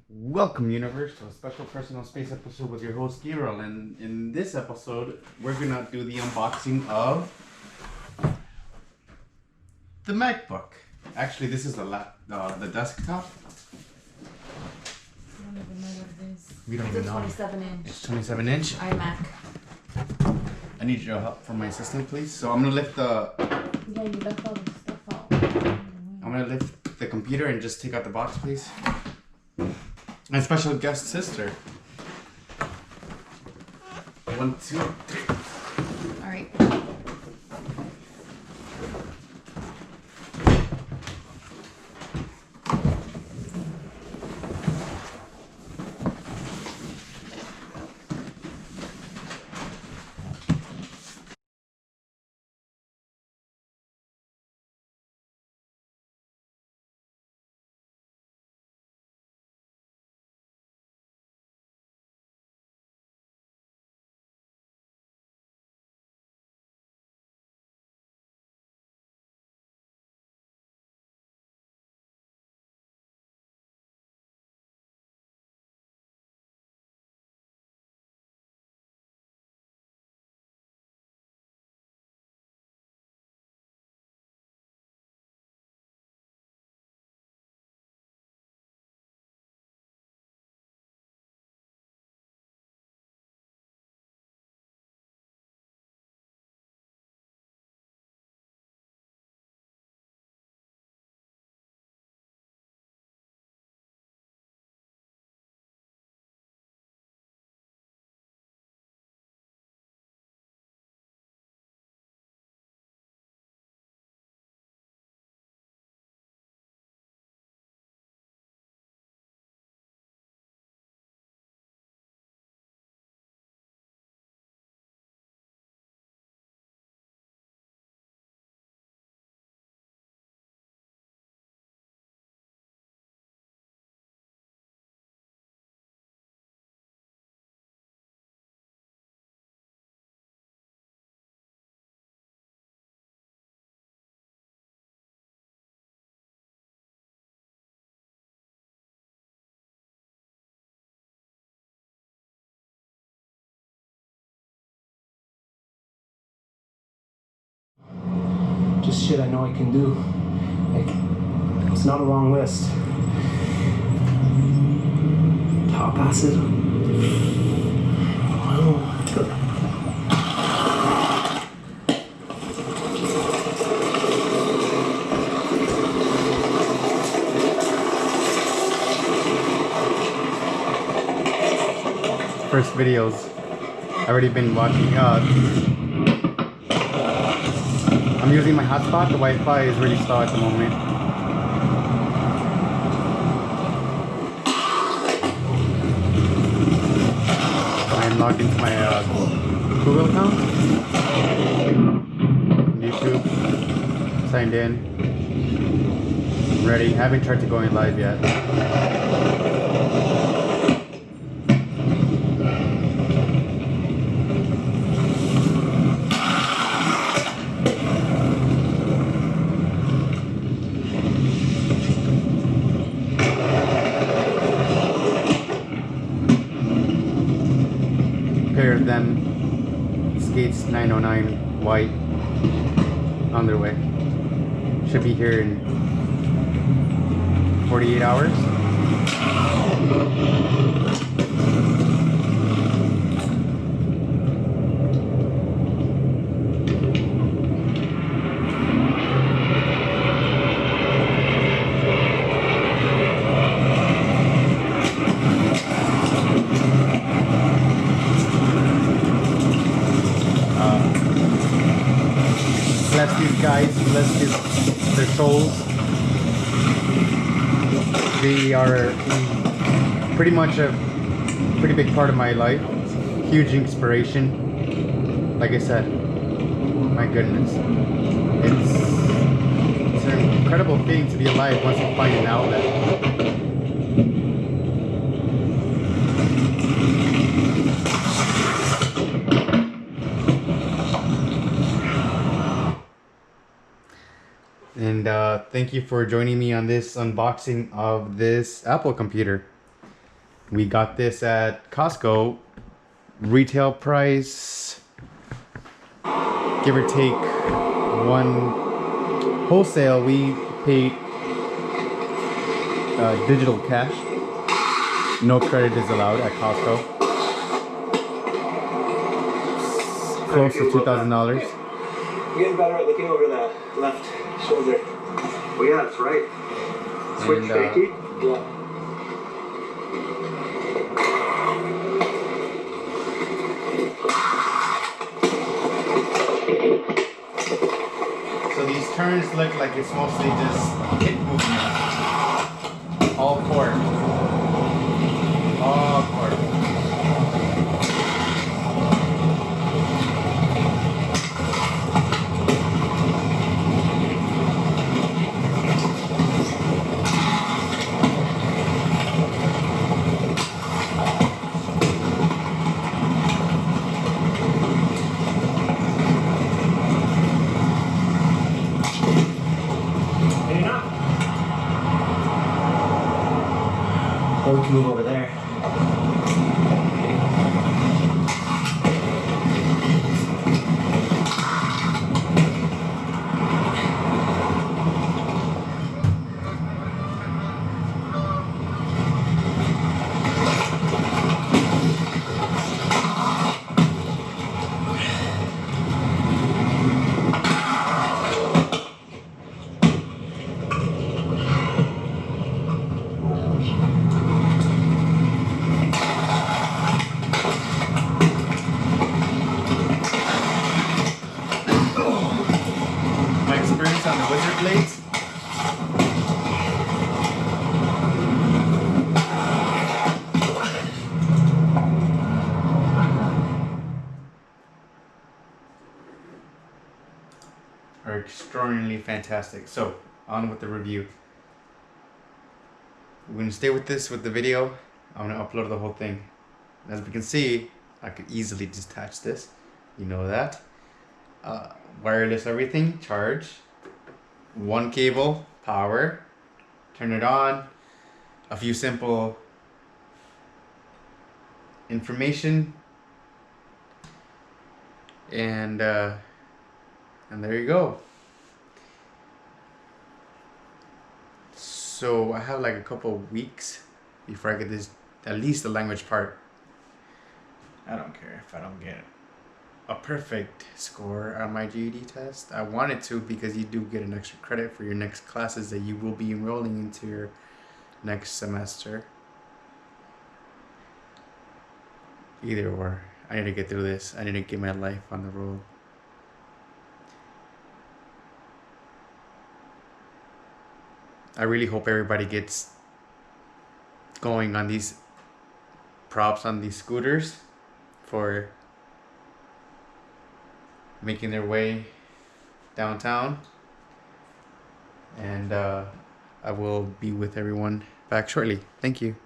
Welcome, universe, to a special personal space episode with your host Gabriel. And in this episode, we're gonna do the unboxing of the MacBook. Actually, this is the desktop. I don't even know what it is. We don't It's even a know. 27-inch It's 27-inch. iMac. I need your help from my assistant, please. So I'm gonna lift the. Yeah, you left all the stuff out. I'm gonna lift the computer and just take out the box, please. My special guest sister. 1, 2, 3. All right. Just shit I know I can do. Like, it's not a long list. Top acid. First videos I've already been watching. I'm using my hotspot. The Wi-Fi is really slow at the moment. I am logged into my Google account, YouTube, signed in, ready. Haven't tried to go in live yet. Pair of them Skates 909 white on their way. Should be here in 48 hours. Bless these guys, bless their souls. They are pretty much a pretty big part of my life. Huge inspiration. Like I said, my goodness. It's an incredible feeling to be alive once you find an outlet. And thank you for joining me on this unboxing of this Apple computer. We got this at Costco. Retail price, give or take one. Wholesale, we paid digital cash. No credit is allowed at Costco. Close to $2,000. You're getting better at looking over the left shoulder. Oh yeah, that's right. Switch And, fakey? Yeah. So these turns look like it's mostly just hip movement. All forward. All forward. Maybe not. Or we can move over there. My experience on the Wizard blades. Are extraordinarily fantastic. So, on with the review. We're gonna stay with this with the video. I'm gonna upload the whole thing. As we can see, I could easily detach this. You know that. Wireless everything, charge. One cable, power. Turn it on. A few simple information. And there you go. So I have like a couple of weeks before I get this, at least the language part. I don't care if I don't get a perfect score on my GED test. I wanted to because you do get an extra credit for your next classes that you will be enrolling into your next semester. Either or. I need to get through this. I need to get my life on the road. I really hope everybody gets going on these props on these scooters for making their way downtown. And I will be with everyone back shortly. Thank you.